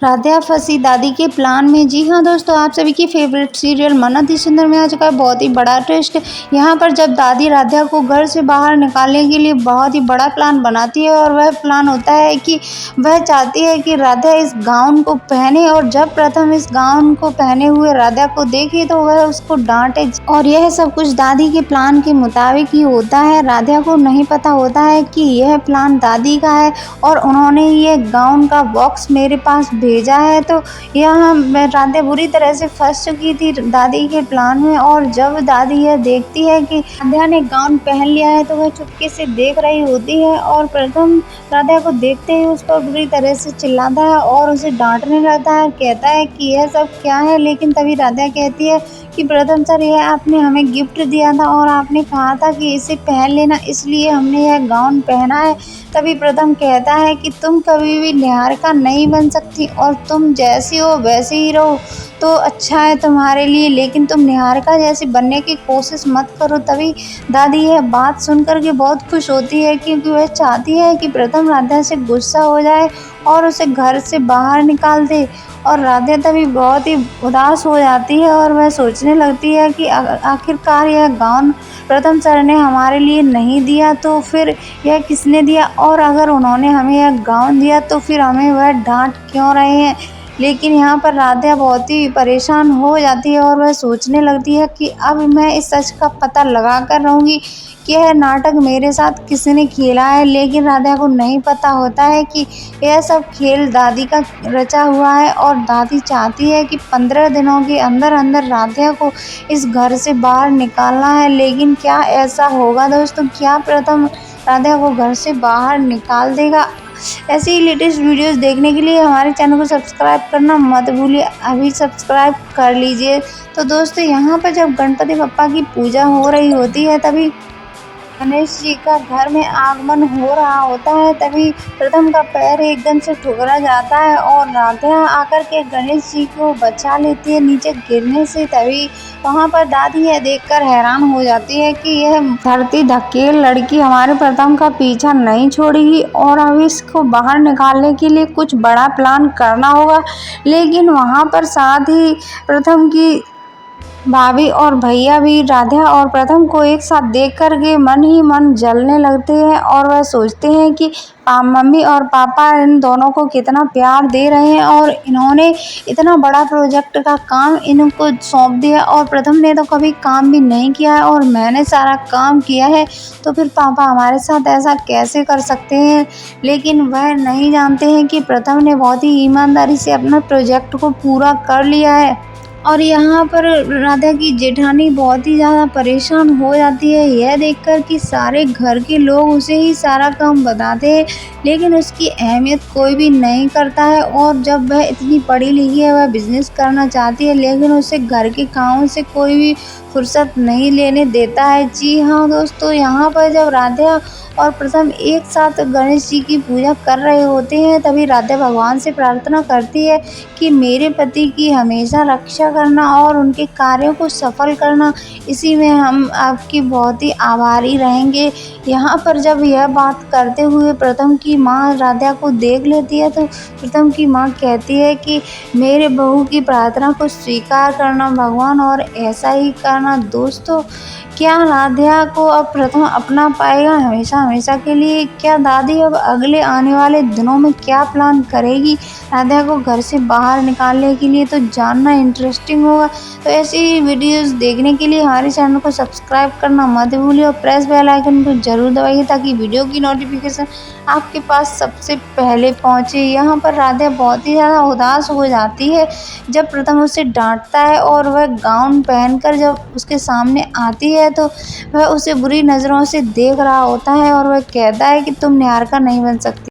राधिया फंसी दादी के प्लान में। जी हाँ दोस्तों, आप सभी की फेवरेट सीरियल मन अति सुंदर में आ चुका है बहुत ही बड़ा ट्विस्ट। यहाँ पर जब दादी राधिया को घर से बाहर निकालने के लिए बहुत ही बड़ा प्लान बनाती है और वह प्लान होता है कि वह चाहती है कि राधिया इस गाउन को पहने, और जब प्रथम इस गाउन को पहने हुए राधिया को देखे तो वह उसको डांटे। और यह सब कुछ दादी के प्लान के मुताबिक ही होता है। राधिया को नहीं पता होता है कि यह प्लान दादी का है और उन्होंने ये गाउन का बॉक्स मेरे पास भेजा है। तो यहाँ राधिया बुरी तरह से फंस चुकी थी दादी के प्लान में। और जब दादी यह देखती है कि राधिया ने गाउन पहन लिया है तो वह चुपके से देख रही होती है, और प्रथम राधिया को देखते ही उस पर बुरी तरह से चिल्लाता है और उसे डांटने लगता है, कहता है कि यह सब क्या है। लेकिन तभी राधिया कहती है कि प्रथम सर, यह आपने हमें गिफ्ट दिया था और आपने कहा था कि इसे पहन लेना, इसलिए हमने यह गाउन पहना है। तभी प्रथम कहता है कि तुम कभी भी निहारिका नहीं बन सकती और तुम जैसी हो वैसे ही रहो तो अच्छा है तुम्हारे लिए, लेकिन तुम निहारिका जैसी बनने की कोशिश मत करो। तभी दादी यह बात सुनकर के बहुत खुश होती है, क्योंकि वह चाहती है कि प्रथम राधिया से गुस्सा हो जाए और उसे घर से बाहर निकाल दे। और राधिया तभी बहुत ही उदास हो जाती है और वह सोचने लगती है कि आखिरकार यह गाउन प्रथम सर ने हमारे लिए नहीं दिया तो फिर यह किसने दिया, और अगर उन्होंने हमें यह गाउन दिया तो फिर हमें वह डांट क्यों रहे हैं। लेकिन यहाँ पर राधिया बहुत ही परेशान हो जाती है और वह सोचने लगती है कि अब मैं इस सच का पता लगा कर रहूँगी कि यह नाटक मेरे साथ किसने खेला है। लेकिन राधिया को नहीं पता होता है कि यह सब खेल दादी का रचा हुआ है, और दादी चाहती है कि 15 दिनों के अंदर अंदर राधिया को इस घर से बाहर निकालना है। लेकिन क्या ऐसा होगा दोस्तों? क्या प्रथम राधिया को घर से बाहर निकाल देगा? ऐसे ही लेटेस्ट वीडियोस देखने के लिए हमारे चैनल को सब्सक्राइब करना मत भूलिए, अभी सब्सक्राइब कर लीजिए। तो दोस्तों, यहाँ पर जब गणपति बप्पा की पूजा हो रही होती है तभी गणेश जी का घर में आगमन हो रहा होता है। तभी प्रथम का पैर एकदम से ठुकरा जाता है और राधिया आकर के गणेश जी को बचा लेती है नीचे गिरने से। तभी वहाँ पर दादी यह देखकर हैरान हो जाती है कि यह धरती धकेल लड़की हमारे प्रथम का पीछा नहीं छोड़ेगी और अब इसको बाहर निकालने के लिए कुछ बड़ा प्लान करना होगा। लेकिन वहाँ पर साथ ही प्रथम की भाभी और भैया भी राधिया और प्रथम को एक साथ देख कर के मन ही मन जलने लगते हैं, और वह सोचते हैं कि मम्मी और पापा इन दोनों को कितना प्यार दे रहे हैं और इन्होंने इतना बड़ा प्रोजेक्ट का काम इनको सौंप दिया, और प्रथम ने तो कभी काम भी नहीं किया है और मैंने सारा काम किया है, तो फिर पापा हमारे साथ ऐसा कैसे कर सकते हैं। लेकिन वह नहीं जानते हैं कि प्रथम ने बहुत ही ईमानदारी से अपना प्रोजेक्ट को पूरा कर लिया है। और यहाँ पर राधिया की जेठानी बहुत ही ज़्यादा परेशान हो जाती है यह देखकर कि सारे घर के लोग उसे ही सारा काम बताते हैं, लेकिन उसकी अहमियत कोई भी नहीं करता है। और जब वह इतनी पढ़ी लिखी है, वह बिजनेस करना चाहती है, लेकिन उसे घर के कामों से कोई भी फुर्सत नहीं लेने देता है। जी हाँ दोस्तों, यहाँ पर जब राधिया और प्रथम एक साथ गणेश जी की पूजा कर रहे होते हैं तभी राधिया भगवान से प्रार्थना करती है कि मेरे पति की हमेशा रक्षा करना और उनके कार्यों को सफल करना, इसी में हम आपकी बहुत ही आभारी रहेंगे। यहाँ पर जब यह बात करते हुए प्रथम की माँ राधिया को देख लेती है तो प्रथम की माँ कहती है कि मेरे बहू की प्रार्थना को स्वीकार करना भगवान, और ऐसा ही करना। दोस्तों, क्या राधिया को अब प्रथम अपना पाएगा हमेशा हमेशा के लिए? क्या दादी अब अगले आने वाले दिनों में क्या प्लान करेगी राधिया को घर से बाहर निकालने के लिए? तो जानना इंटरेस्टिंग होगा। तो ऐसी ही वीडियोस देखने के लिए हमारे चैनल को सब्सक्राइब करना मत भूलिए और प्रेस बेल आइकन को जरूर दबाइए ताकि वीडियो की नोटिफिकेशन आपके पास सबसे पहले पहुँचे। यहाँ पर राधिया बहुत ही ज़्यादा उदास हो जाती है जब प्रथम उसे डांटता है, और वह गाउन पहनकर जब उसके सामने आती है तो वह उसे बुरी नज़रों से देख रहा होता है और वह कहता है कि तुम निहारिका नहीं बन सकती।